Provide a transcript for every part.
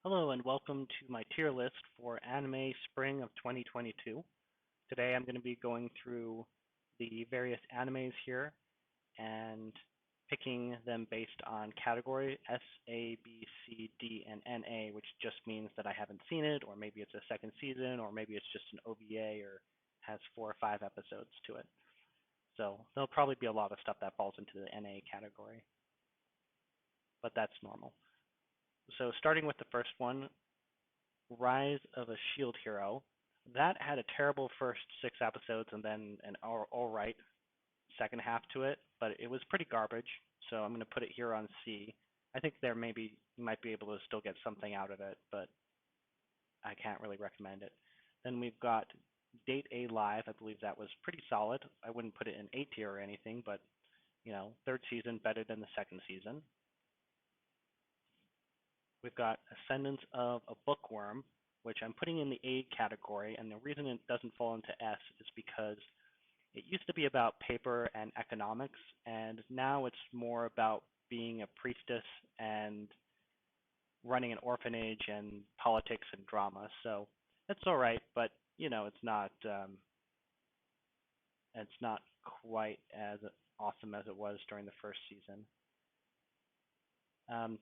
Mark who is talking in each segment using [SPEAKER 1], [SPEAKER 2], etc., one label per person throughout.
[SPEAKER 1] Hello and welcome to my tier list for anime spring of 2022. Today I'm going to be going through the various animes here and picking them based on category S, A, B, C, D, and NA, which just means that I haven't seen it, or maybe it's a second season, or maybe it's just an OVA or has 4 or 5 episodes to it. So there'll probably be a lot of stuff that falls into the NA category, but that's normal. So starting with the first one, Rise of a Shield Hero. That had a terrible first 6 episodes and then an all right second half to it, but it was pretty garbage. So I'm going to put it here on C. I think there maybe you might be able to still get something out of it, but I can't really recommend it. Then we've got Date A Live. I believe that was pretty solid. I wouldn't put it in A tier or anything, but third season better than the second season. We've got Ascendance of a Bookworm, which I'm putting in the A category, and the reason it doesn't fall into S is because it used to be about paper and economics, and now it's more about being a priestess and running an orphanage and politics and drama. So it's all right, but it's not quite as awesome as it was during the first season.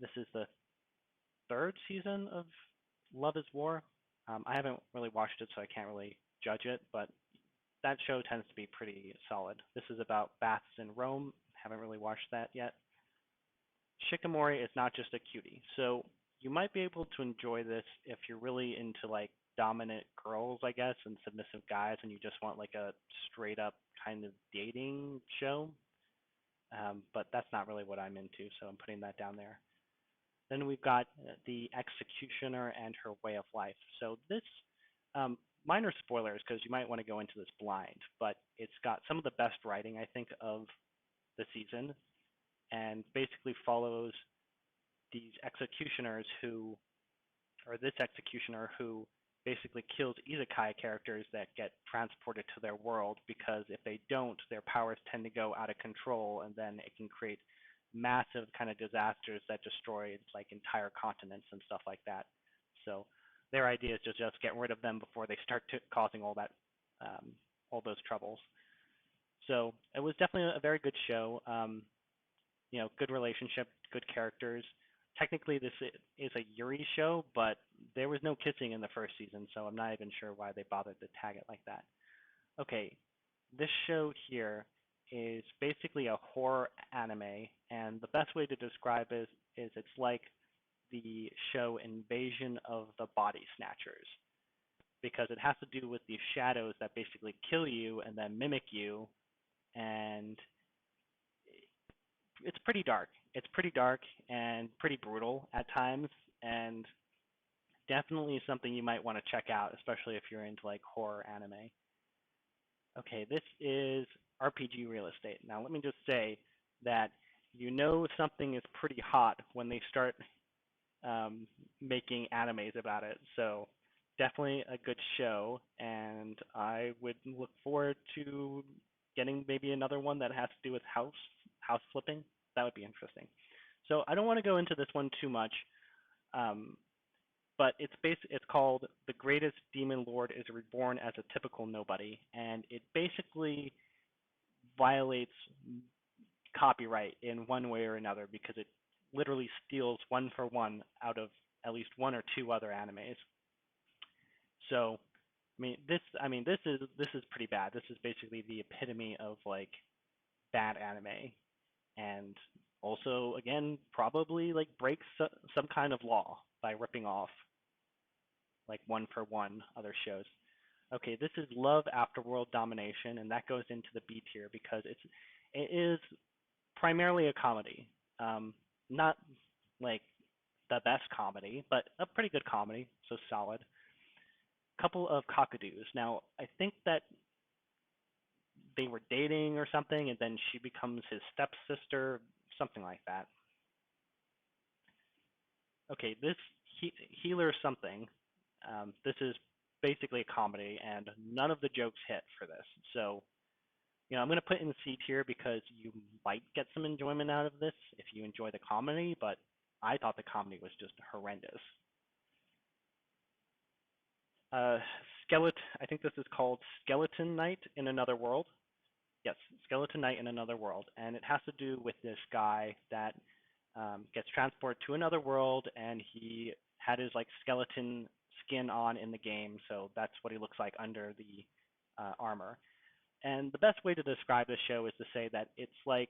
[SPEAKER 1] This is the third season of Love is War. I haven't really watched it, so I can't really judge it, but that show tends to be pretty solid. This is about baths in Rome. Haven't really watched that yet. Shikamori is not just a cutie, so you might be able to enjoy this if you're really into like dominant girls, I guess, and submissive guys, and you just want like a straight up kind of dating show. But that's not really what I'm into, so I'm putting that down there. Then we've got the Executioner and Her Way of Life. So this, minor spoilers because you might want to go into this blind, but it's got some of the best writing, I think, of the season, and basically follows these executioners who, or this executioner who basically kills isekai characters that get transported to their world because if they don't, their powers tend to go out of control, and then it can create massive kind of disasters that destroy like entire continents and stuff like that. So their idea is to just get rid of them before they start causing all those troubles. So it was definitely a very good show. Good relationship, good characters. Technically, this is a Yuri show, but there was no kissing in the first season, so I'm not even sure why they bothered to tag it like that. Okay, this show here is basically a horror anime, and the best way to describe it is it's like the show Invasion of the Body Snatchers, because it has to do with these shadows that basically kill you and then mimic you, and it's pretty dark. It's pretty dark and pretty brutal at times, and definitely something you might want to check out, especially if you're into like horror anime. Okay, this is RPG real estate. Now, let me just say that something is pretty hot when they start making animes about it. So definitely a good show, and I would look forward to getting maybe another one that has to do with house flipping. That would be interesting. So I don't want to go into this one too much, but it's called The Greatest Demon Lord is Reborn as a Typical Nobody, and it basically violates copyright in one way or another because it literally steals one for one out of at least one or two other animes. So, this is pretty bad. This is basically the epitome of like bad anime, and also again probably like breaks some kind of law by ripping off like one for one other shows. Okay, this is Love After World Domination, and that goes into the B tier because it is primarily a comedy. Not like the best comedy, but a pretty good comedy, so solid. Couple of cockadoos. Now, I think that they were dating or something, and then she becomes his stepsister, something like that. Okay, this Healer something. This is basically a comedy, and none of the jokes hit for this. So, I'm going to put it in C tier because you might get some enjoyment out of this if you enjoy the comedy, but I thought the comedy was just horrendous. Uh, Skeleton. I think this is called Skeleton Knight in Another World. Yes, Skeleton Knight in Another World, and it has to do with this guy that gets transported to another world, and he had his like skeleton skin on in the game, so that's what he looks like under the armor. And the best way to describe this show is to say that it's like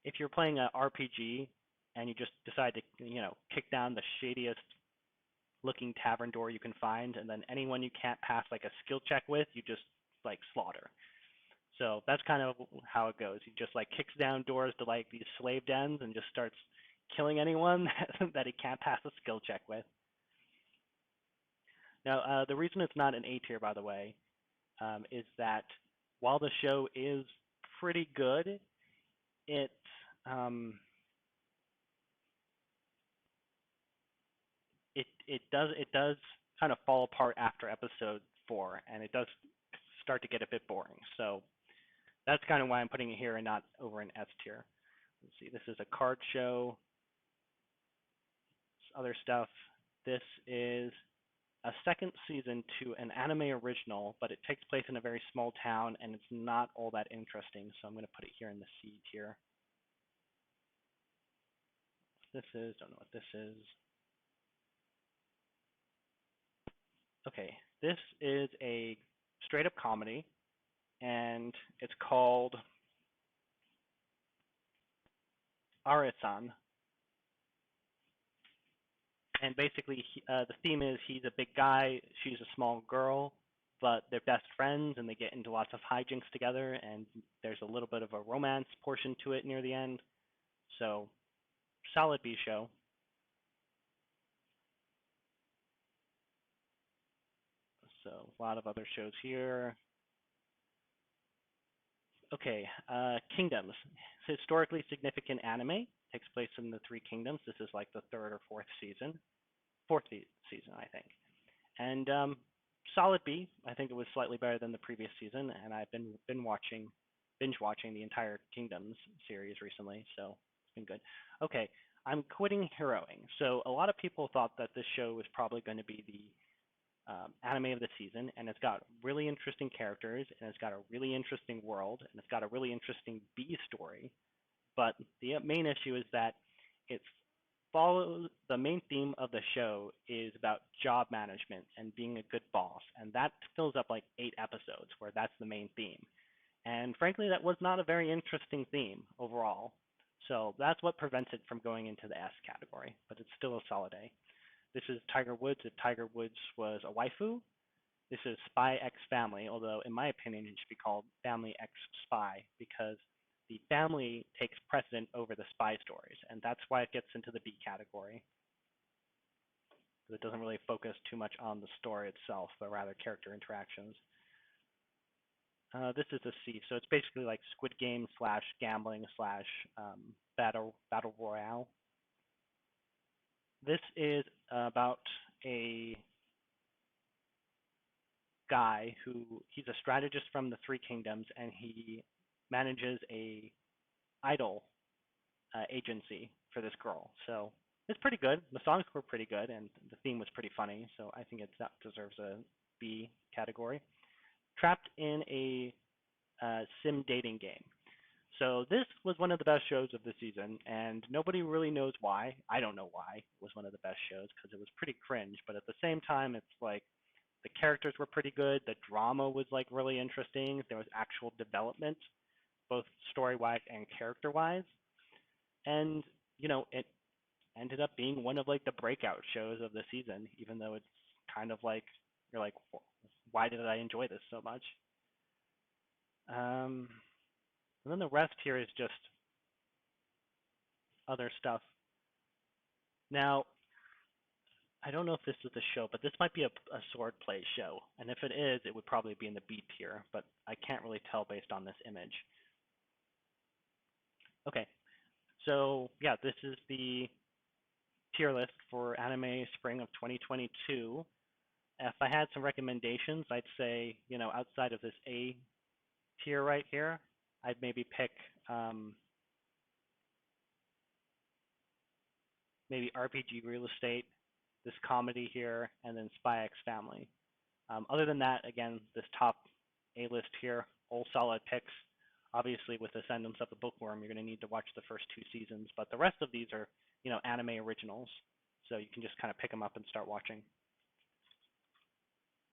[SPEAKER 1] if you're playing a RPG and you just decide to, kick down the shadiest looking tavern door you can find, and then anyone you can't pass like a skill check with, you just like slaughter. So that's kind of how it goes. He just like kicks down doors to like these slave dens and just starts killing anyone that he can't pass a skill check with. Now, the reason it's not an A tier, by the way, is that while the show is pretty good, it um, it does kind of fall apart after episode 4, and it does start to get a bit boring. So that's kind of why I'm putting it here and not over in S tier. Let's see, this is a card show, other stuff. This is a second season to an anime original, but it takes place in a very small town and it's not all that interesting, so I'm going to put it here in the C tier. This is, don't know what this is. Okay, this is a straight up comedy, and it's called Arisan. And basically, the theme is he's a big guy, she's a small girl, but they're best friends and they get into lots of hijinks together, and there's a little bit of a romance portion to it near the end. So, solid B show. So, a lot of other shows here. Okay, Kingdoms. Historically significant anime. Takes place in the Three Kingdoms. This is like the third or fourth season. Season, I think. And solid B. I think it was slightly better than the previous season, and I've been binge watching the entire Kingdoms series recently, so it's been good. Okay, I'm quitting heroing. So a lot of people thought that this show was probably going to be the anime of the season, and it's got really interesting characters, and it's got a really interesting world, and it's got a really interesting B story. But the main issue is that it's follows the main theme of the show is about job management and being a good boss, and that fills up like 8 episodes where that's the main theme. And frankly, that was not a very interesting theme overall. So that's what prevents it from going into the S category, but it's still a solid A. This is Tiger Woods if Tiger Woods was a waifu. This is Spy X Family, although in my opinion it should be called Family X Spy because the family takes precedent over the spy stories, and that's why it gets into the B category. It doesn't really focus too much on the story itself, but rather character interactions. This is a C, so it's basically like Squid Game slash gambling slash battle royale. This is about a guy who he's a strategist from the Three Kingdoms, and he manages a idol agency for this girl. So it's pretty good. The songs were pretty good, and the theme was pretty funny. So I think that deserves a B category. Trapped in a sim dating game. So this was one of the best shows of the season, and nobody really knows why. I don't know why it was one of the best shows because it was pretty cringe. But at the same time, it's like the characters were pretty good. The drama was like really interesting. There was actual development, both story-wise and character-wise. And it ended up being one of like the breakout shows of the season, even though it's kind of like you're like, why did I enjoy this so much? And then the rest here is just other stuff. Now, I don't know if this is a show, but this might be a swordplay show. And if it is, it would probably be in the B tier, but I can't really tell based on this image. Okay, so yeah, this is the tier list for anime spring of 2022. If I had some recommendations, I'd say, outside of this A tier right here, I'd maybe pick maybe RPG Real Estate, this comedy here, and then Spy X Family. Other than that, again, this top A list here, all solid picks. Obviously, with Ascendance of the Bookworm, you're going to need to watch the first 2 seasons, but the rest of these are, anime originals, so you can just kind of pick them up and start watching.